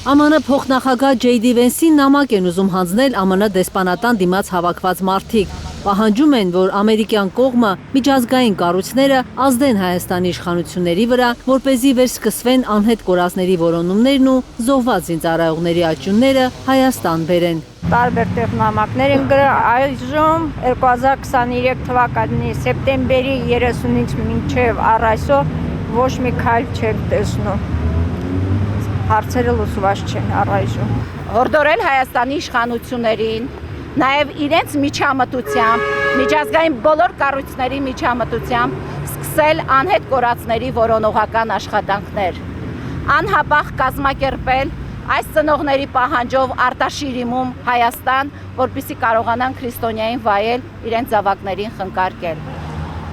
ԱՄՆ փոխնախագահ J.D. Vance-ին նամակ են ուզում հանձնել ԱՄՆ դեսպանատան դիմաց հավաքված մարդիկ։ Պահանջում են, որ ամերիկյան կողմը միջազգային կառույցները ազդեն Հայաստանի իշխանությունների վրա, որպեսզի վերսկսվեն անհետ կորածների որոնումներն ու զոհված զինծառայողների աճյունները Հայաստան բերեն։ Տարբեր տեղնամակներ են գրել այժմ 2023 թվականի սեպտեմբերի 30-ից մինչև առ այսօր ոչ մի քայլ չենք տեսնում։ Հարցերը լուծված չեն առ այժմ։ Հորդորել Հայաստանի իշխանություններին, նաև իրենց միջամտությամբ, միջազգային բոլոր կառույցների միջամտությամբ սկսել անհետ կորածների որոնողական աշխատանքներ, անհապաղ կազմակերպել այս ծնողների պահանջով արտաշիրիմում Հայաստան, որպեսզի կարողանան քրիստոնյային վայել իրենց զավակներին խնկարկել։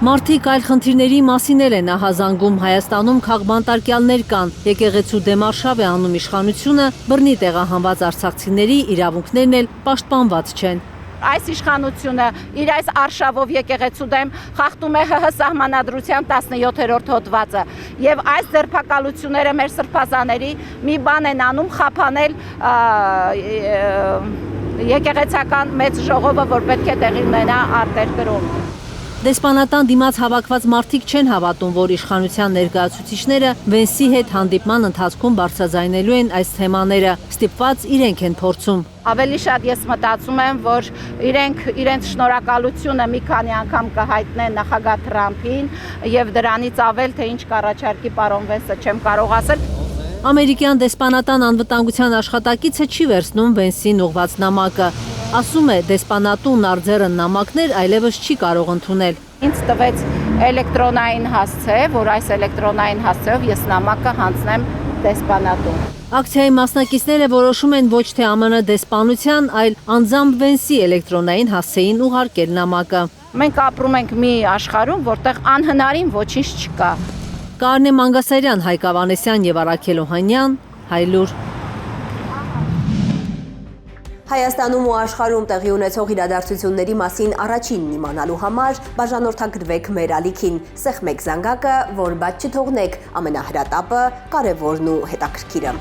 Մարդիկ այլ խնդիրների մասին էլ են ահազանգում Հայաստանում քաղբանտարկյալներ կան, եկեղեցու դեմ արշավ է անում իշխանությունը, բռնի տեղահանված արցախցիների իրավունքներն էլ պաշտպանված չեն։ Այս իշխանությունը իր այս արշավով եկեղեցու դեմ խախտում է ՀՀ սահմանադրության 17-րդ հոդվածը եւ այս ձերբակալությունները մեր սրբազաների մի բան են անում խափանել եկեղեցական մեծ ժողովը, որ պետք է տեղի ունենա արտերկրում։ Դեսպանատան դիմաց հավաքված մարդիկ չեն հավատում, որ իշխանության ներկայացուցիչները Վենսի հետ հանդիպման ընթացքում բարձրաձայնելու են այս թեմաները, ստիպված իրենք են փորձում։ Ավելի շատ ես մտածում եմ, որ իրենց շնորհակալությունը մի քանի անգամ կհայտնեն նախագահ Թրամփին եւ դրանից ավել թե ինչ կառաջարկի պարոն Վենսը չեմ կարող ասել։ Ամերիկյան դեսպանատան անվտանգության աշխատակիցը չի վերցնում Վենսին ուղված նամակը։ Ասում է, դեսպանատուն արձերն նամակներ այլևս չի կարող ընդունել։ Ինձ տվեց էլեկտրոնային հասցե, որ այս էլեկտրոնային հասցեով ես նամակը հանձնեմ դեսպանատուն։ Ակցիայի մասնակիցները որոշում են ոչ թե ԱՄՆ դեսպանության, այլ անձամբ Վենսի էլեկտրոնային հասցեին ուղարկել նամակը։ Մենք ապրում ենք մի աշխարհում, որտեղ անհնարին ոչինչ չկա։ Կարնե Մանգասարյան, Հայկ Ավանեսյան եւ Արաքել Օհանյան, Հայլուր։ Հայաստանում ու աշխարհում տեղի ունեցող իրադարձությունների մասին առաջինն իմանալու համար բաժանորդագրվեք մեր ալիքին, սեղմեք զանգակը, որ բաց չթողնեք ամենահրատապը, կարևորն ու հետաքրքիրը։